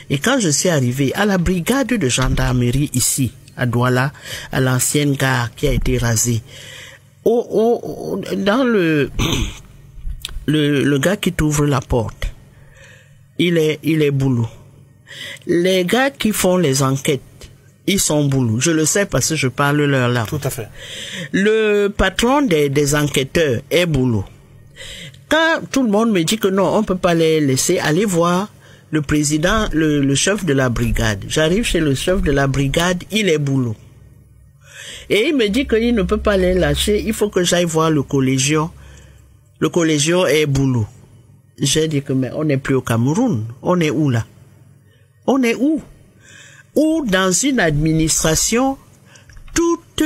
Et quand je suis arrivé à la brigade de gendarmerie ici, à Douala, à l'ancienne gare qui a été rasée, dans le gars qui t'ouvre la porte, il est boulot. Les gars qui font les enquêtes, ils sont boulot. Je le sais parce que je parle leur langue. Tout à fait. Le patron des enquêteurs est boulot. Quand tout le monde me dit que non, on peut pas les laisser, aller voir le président, le chef de la brigade. J'arrive chez le chef de la brigade, il est boulot. Et il me dit qu'il ne peut pas les lâcher, il faut que j'aille voir le collégion. Le collégion est boulot. J'ai dit que mais on n'est plus au Cameroun. On est où là? On est où? Où dans une administration, toute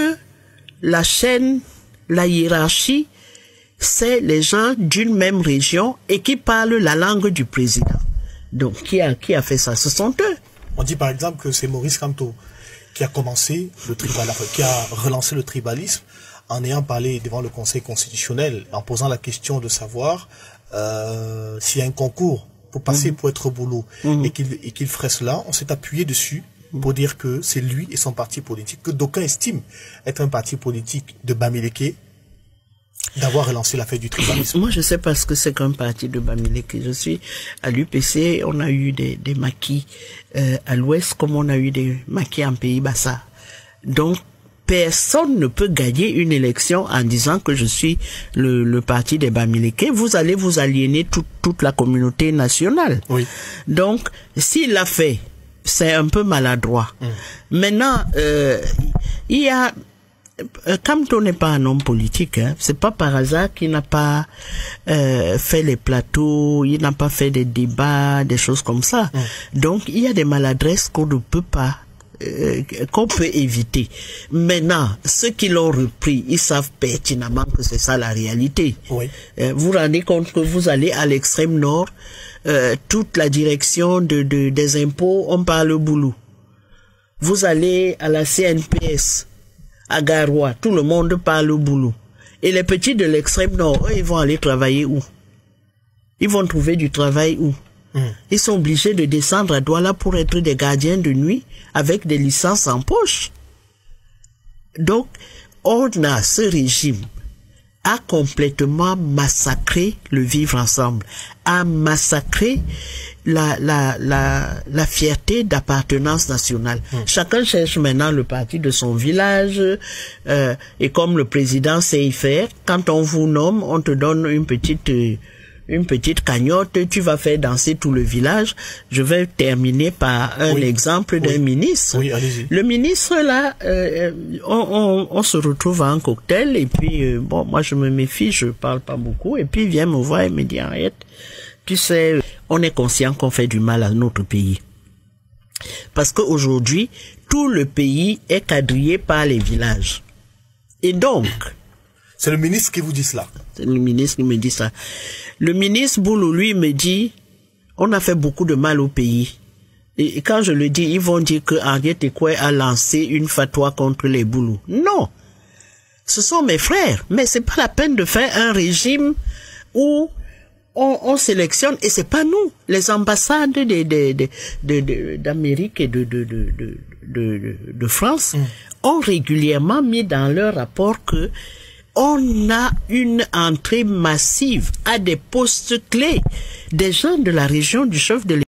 la chaîne, la hiérarchie, c'est les gens d'une même région et qui parlent la langue du président. Donc, qui a fait ça? Ce sont eux. On dit par exemple que c'est Maurice Kamto qui a commencé le tribalisme, qui a relancé le tribalisme en ayant parlé devant le Conseil constitutionnel, en posant la question de savoir s'il y a un concours pour passer pour être boulot et qu'il ferait cela. On s'est appuyé dessus pour dire que c'est lui et son parti politique, que d'aucuns estiment être un parti politique de Bamileke, d'avoir relancé l'affaire du tribalisme. Moi, je sais pas ce que c'est qu'un parti de Bamileke. Je suis à l'UPC, on a eu des maquis à l'ouest, comme on a eu des maquis en Pays-Bassa. Donc, personne ne peut gagner une élection en disant que je suis le parti des Bamileke. Vous allez vous aliéner toute la communauté nationale. Oui. Donc, s'il l'a fait, c'est un peu maladroit. Maintenant, il y a... Kamto n'est pas un homme politique, hein. C'est pas par hasard qu'il n'a pas fait les plateaux, il n'a pas fait des débats, des choses comme ça. Donc, il y a des maladresses qu'on ne peut pas, qu'on peut éviter. Maintenant, ceux qui l'ont repris, ils savent pertinemment que c'est ça la réalité. Oui. Vous vous rendez compte que vous allez à l'extrême nord, toute la direction des impôts, on parle boulot. Vous allez à la CNPS, à Garoua, tout le monde parle boulot. Et les petits de l'extrême nord, eux, ils vont aller travailler où? Ils vont trouver du travail où? Ils sont obligés de descendre à Douala pour être des gardiens de nuit avec des licences en poche. Donc, on a ce régime a complètement massacré le vivre ensemble, a massacré la fierté d'appartenance nationale. Chacun cherche maintenant le parti de son village, et comme le président sait y faire, quand on vous nomme, on te donne une petite cagnotte, tu vas faire danser tout le village. Je vais terminer par un exemple d'un ministre. Oui, allez-y. Le ministre, là, on se retrouve à un cocktail, et puis, bon, moi je me méfie, je parle pas beaucoup, et puis il vient me voir et me dit, arrête, tu sais, on est conscient qu'on fait du mal à notre pays. Parce qu'aujourd'hui, tout le pays est quadrillé par les villages. Et donc... C'est le ministre qui vous dit cela? C'est le ministre qui me dit ça. Le ministre Boulou, lui, me dit, on a fait beaucoup de mal au pays. Et quand je le dis, ils vont dire que Henriette Ekoué a lancé une fatwa contre les Boulous. Non! Ce sont mes frères. Mais c'est pas la peine de faire un régime où on sélectionne, et c'est pas nous. Les ambassades d'Amérique et de France ont régulièrement mis dans leur rapport que on a une entrée massive à des postes clés des gens de la région du chef de l'État.